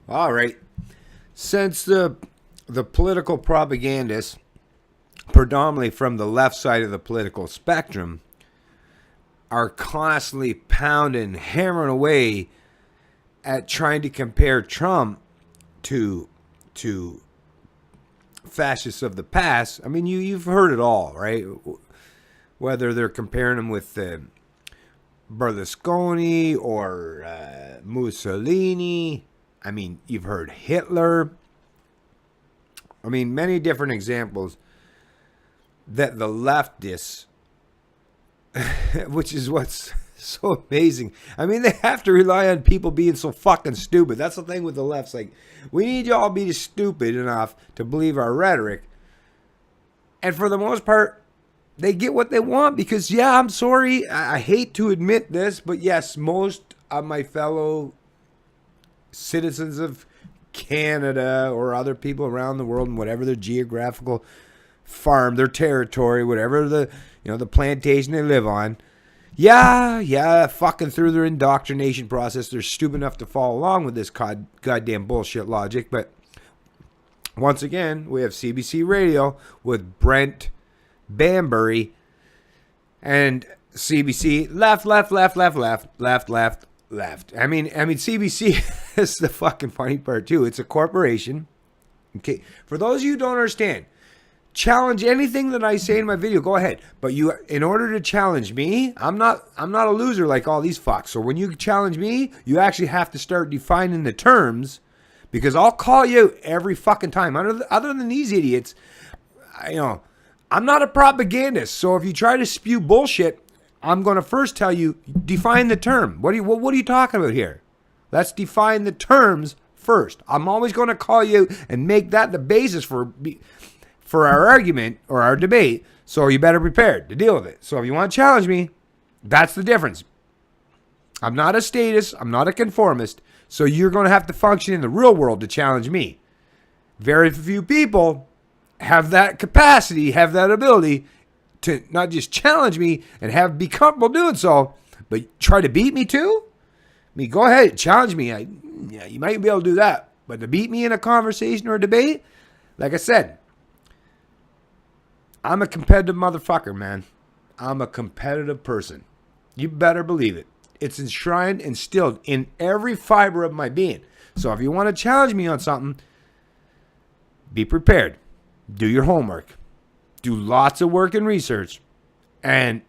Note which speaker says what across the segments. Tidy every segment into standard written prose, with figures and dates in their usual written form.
Speaker 1: All right. Since the political propagandists, predominantly from the left side of the political spectrum, are constantly pounding, hammering away at trying to compare Trump to to fascists of the past. I mean, you've heard it all, right? Whether they're comparing him with Berlusconi or Mussolini. I mean, you've heard Hitler. I mean, many different examples that the leftists, which is what's so amazing. I mean, they have to rely on people being so fucking stupid. That's the thing with the left's like, we need y'all to be stupid enough to believe our rhetoric. And for the most part, they get what they want because, yeah, I'm sorry. I hate to admit this, but yes, most of my fellow citizens of Canada or other people around the world, and whatever their geographical farm, their territory, whatever the plantation they live on, yeah, fucking through their indoctrination process, they're stupid enough to follow along with this goddamn bullshit logic. But once again, we have CBC Radio with Brent Bambury and CBC left. I mean CBC is the fucking funny part too. It's a corporation. Okay, for those of you who don't understand, challenge anything that I say in my video. Go ahead, but you, in order to challenge me, I'm not a loser like all these fucks. So when you challenge me, you actually have to start defining the terms, because I'll call you every fucking time. Other than these idiots, I'm not a propagandist. So if you try to spew bullshit, I'm going to first tell you, define the term. What are you talking about here? Let's define the terms first. I'm always going to call you and make that the basis for our argument or our debate. So you better prepare to deal with it. So if you want to challenge me, that's the difference. I'm not a statist. I'm not a conformist. So you're going to have to function in the real world to challenge me. Very few people have that capacity, have that ability to not just challenge me and be comfortable doing so, but try to beat me too? I mean, go ahead, challenge me. You might be able to do that. But to beat me in a conversation or a debate, like I said, I'm a competitive motherfucker, man. I'm a competitive person. You better believe it. It's enshrined, instilled in every fiber of my being. So if you want to challenge me on something, be prepared. Do your homework. Do lots of work and research. And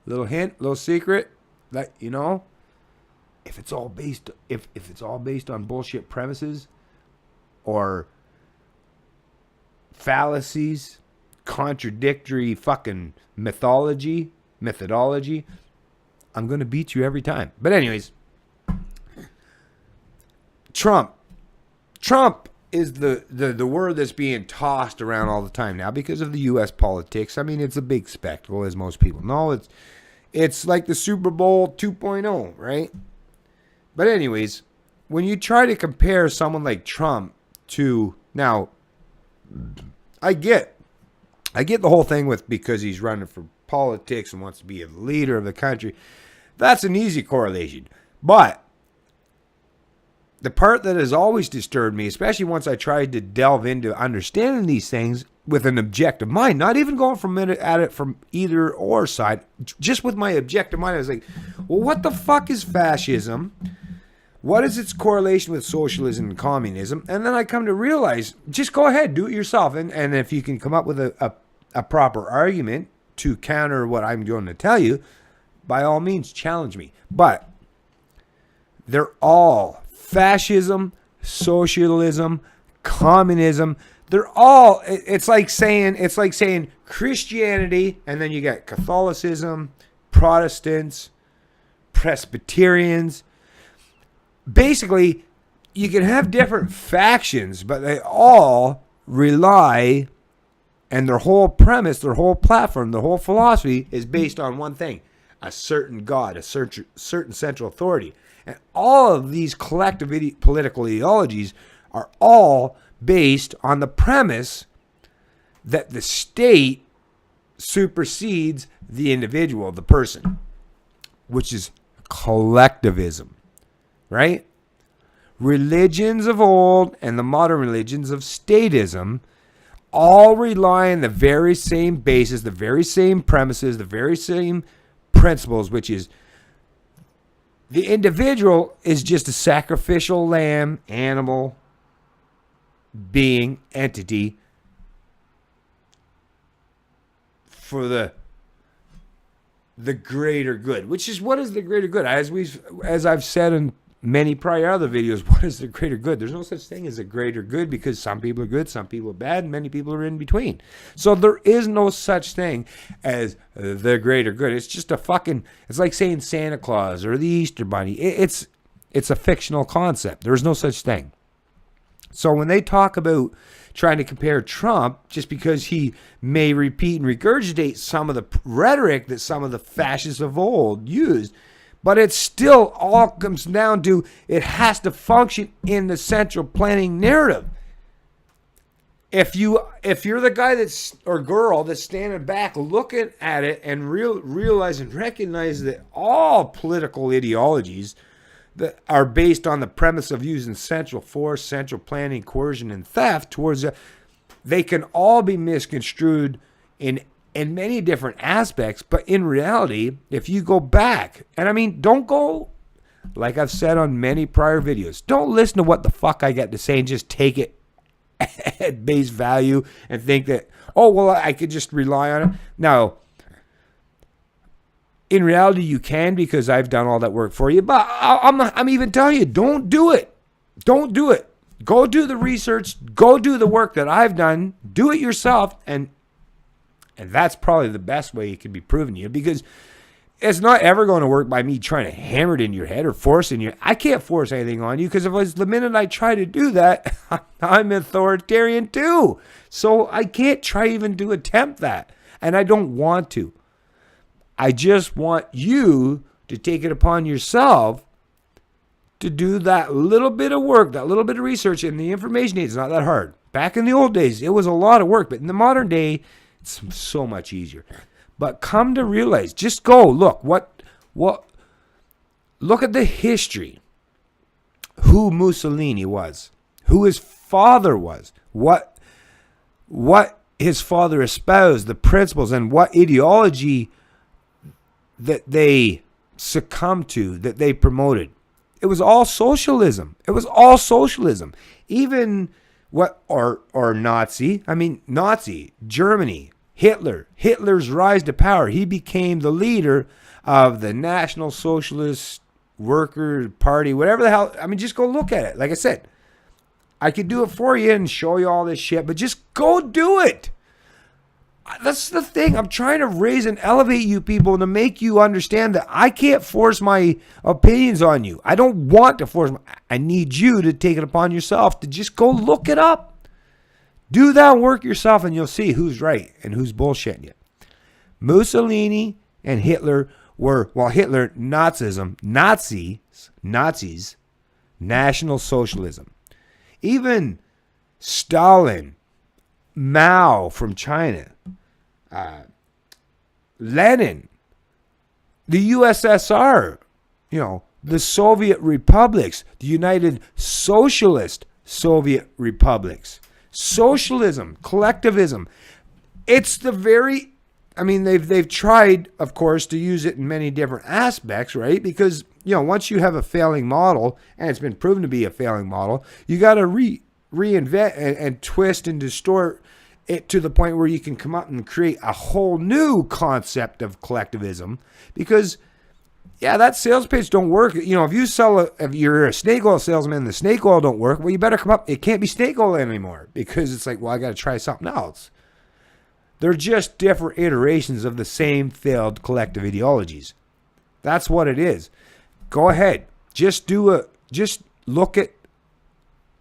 Speaker 1: little hint, little secret, that if it's all based on bullshit premises or fallacies, contradictory fucking methodology, I'm going to beat you every time. But anyways, Trump is the word that's being tossed around all the time now because of the U.S. politics. I mean, it's a big spectacle, as most people know. It's like the Super Bowl 2.0, right? But anyways, when you try to compare someone like Trump to, now, I get the whole thing with, because he's running for politics and wants to be a leader of the country. That's an easy correlation. But the part that has always disturbed me, especially once I tried to delve into understanding these things with an objective mind, not even going at it from either or side, just with my objective mind, I was like, well, what the fuck is fascism? What is its correlation with socialism and communism? And then I come to realize, just go ahead, do it yourself. And if you can come up with a proper argument to counter what I'm going to tell you, by all means, challenge me. But they're all fascism, socialism, communism. They're all, it's like saying Christianity, and then you got Catholicism, Protestants, Presbyterians. Basically, you can have different factions, but they all rely, and their whole premise, their whole platform, their whole philosophy is based on one thing: a certain God, a certain central authority. And all of these collective political ideologies are all based on the premise that the state supersedes the individual, the person, which is collectivism, right? religions of old and the modern religions of statism all rely on the very same basis, the very same premises, the very same principles, which is the individual is just a sacrificial lamb, animal, being, entity for the greater good. Which is, what is the greater good? As I've said in many prior other videos, what is the greater good? There's no such thing as a greater good, because some people are good, some people are bad, and many people are in between. So there is no such thing as the greater good. It's just it's like saying Santa Claus or the Easter Bunny. It's a fictional concept. There's no such thing. So when they talk about trying to compare Trump, just because he may repeat and regurgitate some of the rhetoric that some of the fascists of old used, but it still all comes down to it has to function in the central planning narrative. If you're the guy or girl that's standing back looking at it and realize and recognize that all political ideologies that are based on the premise of using central force, central planning, coercion, and theft they can all be misconstrued in many different aspects. But in reality, if you go back, and I mean, don't go, like I've said on many prior videos, don't listen to what the fuck I got to say and just take it at base value and think that, oh, well, I could just rely on it. No. In reality, you can, because I've done all that work for you. But I'm even telling you, don't do it. Don't do it. Go do the research. Go do the work that I've done. Do it yourself. And that's probably the best way it can be proven to you, because it's not ever going to work by me trying to hammer it in your head or force it in your. I can't force anything on you, because the minute I try to do that, I'm authoritarian too. So I can't try even to attempt that. And I don't want to. I just want you to take it upon yourself to do that little bit of work, that little bit of research, and the information is not that hard. Back in the old days, it was a lot of work, but in the modern day, it's so much easier. But come to realize, just go look look at the history. Who Mussolini was, who his father was, what his father espoused, the principles, and what ideology that they succumbed to, that they promoted. It was all socialism. It was all socialism. Even Nazi, Germany, Hitler's rise to power. He became the leader of the National Socialist Worker Party, whatever the hell. I mean, just go look at it. Like I said, I could do it for you and show you all this shit, but just go do it. That's the thing. I'm trying to raise and elevate you people to make you understand that I can't force my opinions on you. I don't want to force I need you to take it upon yourself to just go look it up. Do that work yourself, and you'll see who's right and who's bullshitting you. Mussolini and Hitler were, Nazism, Nazis, National Socialism. Even Stalin, Mao from China, Lenin, the USSR, the Soviet republics, the United Socialist Soviet Republics, socialism, collectivism. It's the very, they've tried, of course, to use it in many different aspects, right? Because, once you have a failing model, and it's been proven to be a failing model, you got to reinvent and twist and distort it to the point where you can come up and create a whole new concept of collectivism. Because, that sales pitch don't work. If you're a snake oil salesman and the snake oil don't work, well, you better come up. It can't be snake oil anymore, because it's like, well, I got to try something else. They're just different iterations of the same failed collective ideologies. That's what it is. Go ahead. Just look at,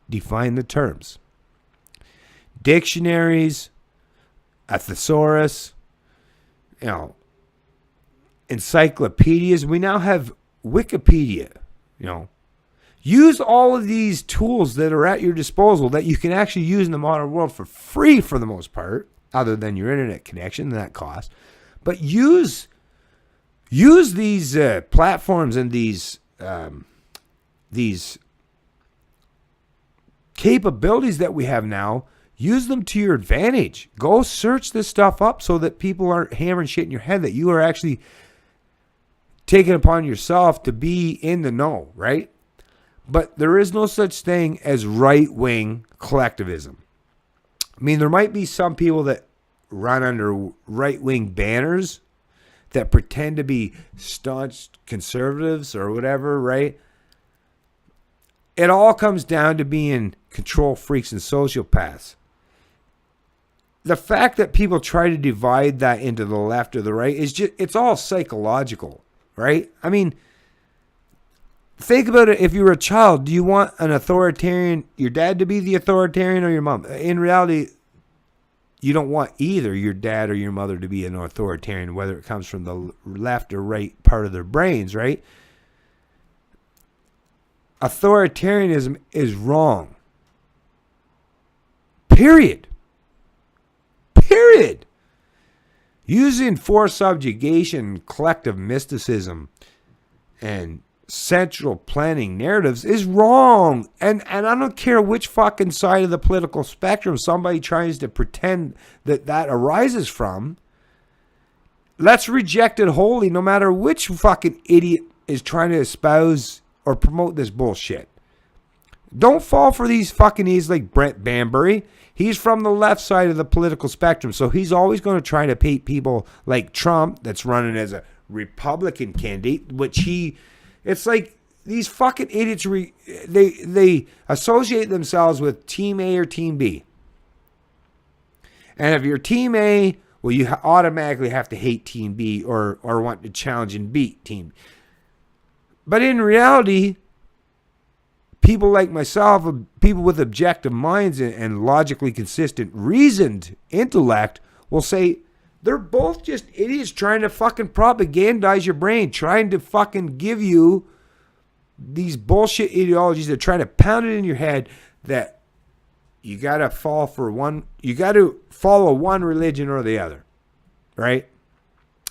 Speaker 1: define the terms. Dictionaries, a thesaurus, encyclopedias. We now have Wikipedia, Use all of these tools that are at your disposal that you can actually use in the modern world for free for the most part, other than your internet connection and that cost. But use these platforms and these capabilities that we have now, use them to your advantage. Go search this stuff up so that people aren't hammering shit in your head, that you are actually taking upon yourself to be in the know, right? But there is no such thing as right-wing collectivism. I mean, there might be some people that run under right-wing banners that pretend to be staunch conservatives or whatever, right? It all comes down to being control freaks and sociopaths. The fact that people try to divide that into the left or the right is just, it's all psychological, right? I mean, think about it. If you were a child, do you want an authoritarian, your dad to be the authoritarian or your mom? In reality, you don't want either your dad or your mother to be an authoritarian, whether it comes from the left or right part of their brains, right? Authoritarianism is wrong. Period. Period. Using forced subjugation, collective mysticism, and central planning narratives is wrong. And I don't care which fucking side of the political spectrum somebody tries to pretend that arises from. Let's reject it wholly, no matter which fucking idiot is trying to espouse or promote this bullshit. Don't fall for these fucking idiots like Brent Bambury. He's from the left side of the political spectrum, so he's always going to try to paint people like Trump, that's running as a Republican candidate, which it's like these fucking idiots, they associate themselves with Team A or Team B. And if you're Team A, well, you automatically have to hate Team B or want to challenge and beat Team B. But in reality, people like myself, people with objective minds and logically consistent, reasoned intellect will say they're both just idiots trying to fucking propagandize your brain, trying to fucking give you these bullshit ideologies. They're trying to pound it in your head that you got to fall for one, you got to follow one religion or the other, right?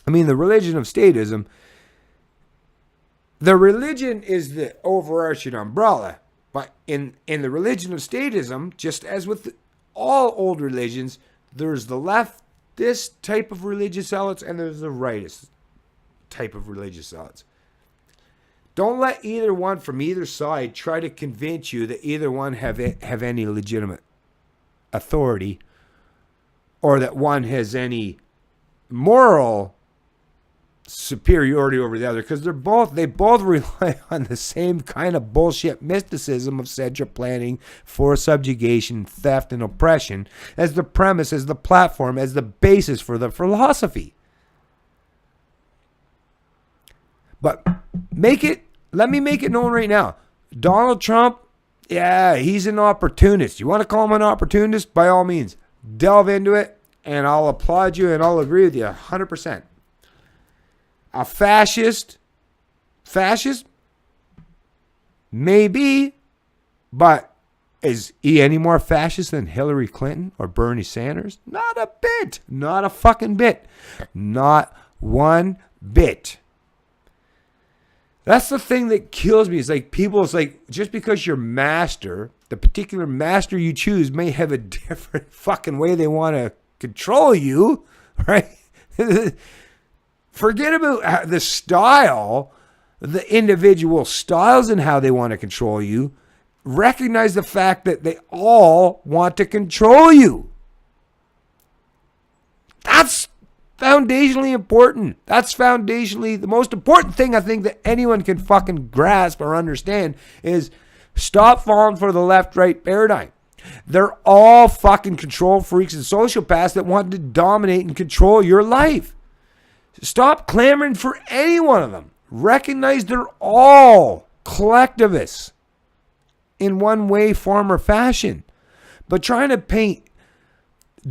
Speaker 1: I mean, the religion of statism, the religion is the overarching umbrella. But in the religion of statism, just as with all old religions, there's the leftist type of religious zealots and there's the rightist type of religious zealots. Don't let either one from either side try to convince you that either one have any legitimate authority or that one has any moral superiority over the other, because they both rely on the same kind of bullshit mysticism of central planning, forced subjugation, theft, and oppression as the premise, as the platform, as the basis for the philosophy. But let me make it known right now. Donald Trump, yeah, he's an opportunist. You want to call him an opportunist? By all means, delve into it, and I'll applaud you and I'll agree with you 100%. A fascist? Maybe, but is he any more fascist than Hillary Clinton or Bernie Sanders? Not a bit. Not a fucking bit. Not one bit. That's the thing that kills me. It's like it's like, just because your master, the particular master you choose, may have a different fucking way they want to control you, right? Forget about the style, the individual styles and how they want to control you. Recognize the fact that they all want to control you. That's foundationally important. That's foundationally the most important thing I think that anyone can fucking grasp or understand is stop falling for the left-right paradigm. They're all fucking control freaks and sociopaths that want to dominate and control your life. Stop clamoring for any one of them. Recognize they're all collectivists in one way, form, or fashion. But trying to paint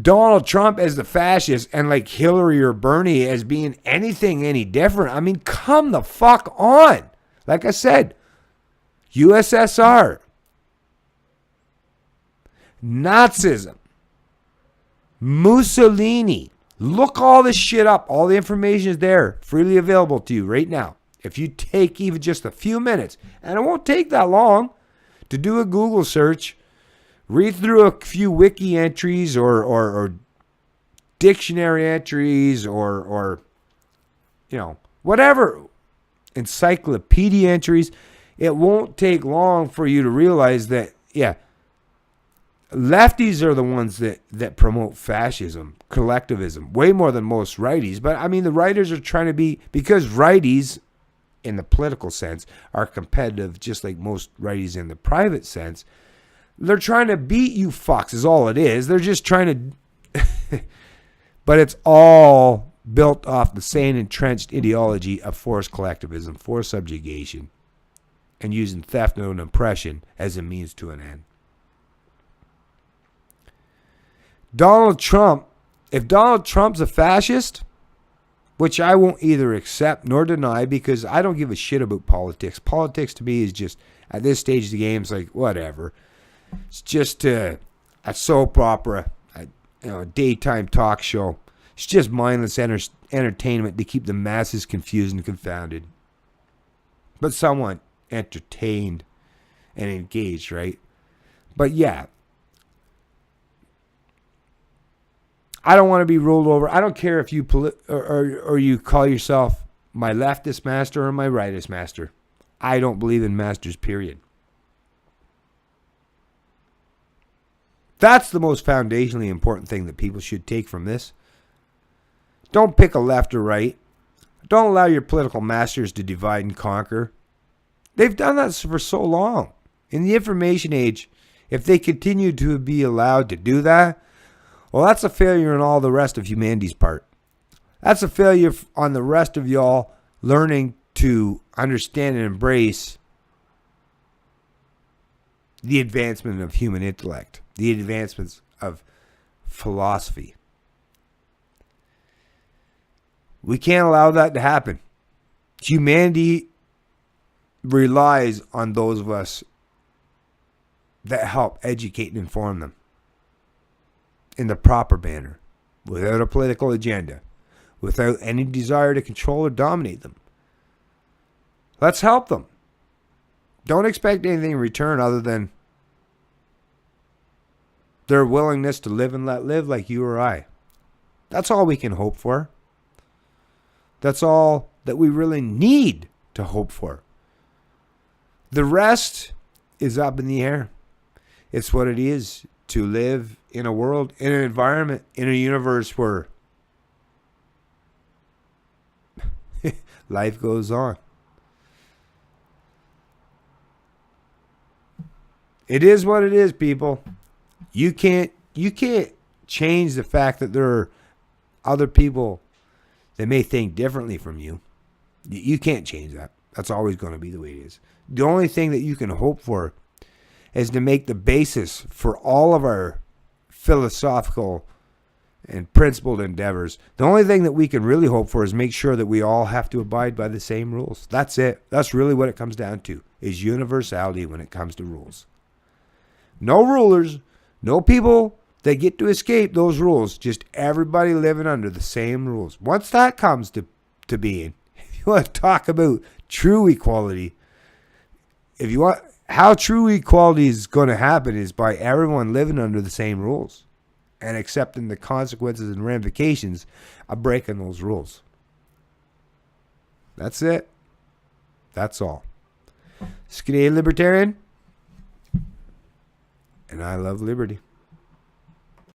Speaker 1: Donald Trump as the fascist and like Hillary or Bernie as being anything any different, I mean, come the fuck on. Like I said, USSR, Nazism, Mussolini. Look all this shit up. All the information is there, freely available to you right now. If you take even just a few minutes, and it won't take that long to do a Google search Read through a few wiki entries or dictionary entries or whatever, encyclopedia entries. It won't take long for you to realize that, yeah, lefties are the ones that promote fascism, collectivism, way more than most righties. But I mean, the writers are trying to be, because righties in the political sense are competitive, just like most righties in the private sense. They're trying to beat you fucks is all it is. They're just trying to, but it's all built off the same entrenched ideology of forced collectivism, forced subjugation, and using theft and oppression as a means to an end. Donald Trump, if Donald Trump's a fascist, which I won't either accept nor deny because I don't give a shit about politics. Politics to me is just, at this stage of the game, it's like, whatever. It's just a soap opera, a daytime talk show. It's just mindless entertainment to keep the masses confused and confounded. But somewhat entertained and engaged, right? But yeah, I don't want to be rolled over. I don't care if you or you call yourself my leftist master or my rightist master. I don't believe in masters, period. That's the most foundationally important thing that people should take from this. Don't pick a left or right. Don't allow your political masters to divide and conquer. They've done that for so long. In the information age, if they continue to be allowed to do that, well, that's a failure on all the rest of humanity's part. That's a failure on the rest of y'all learning to understand and embrace the advancement of human intellect, the advancements of philosophy. We can't allow that to happen. Humanity relies on those of us that help educate and inform them in the proper manner, without a political agenda, without any desire to control or dominate them. Let's help them. Don't expect anything in return other than their willingness to live and let live like you or I. That's all we can hope for. That's all that we really need to hope for. The rest is up in the air. It's what it is to live in a world, in an environment, in a universe where life goes on. It is what it is, people. You can't change the fact that there are other people that may think differently from you. You can't change that. That's always going to be the way it is. The only thing that you can hope for is to make the basis for all of our philosophical and principled endeavors. The only thing that we can really hope for is make sure that we all have to abide by the same rules. That's it. That's really what it comes down to, is universality when it comes to rules. No rulers, no people that get to escape those rules, just everybody living under the same rules. Once that comes to being, if you want to talk about true equality, if you want, how true equality is going to happen is by everyone living under the same rules and accepting the consequences and ramifications of breaking those rules. That's it. That's all. Skiddy libertarian. And I love liberty.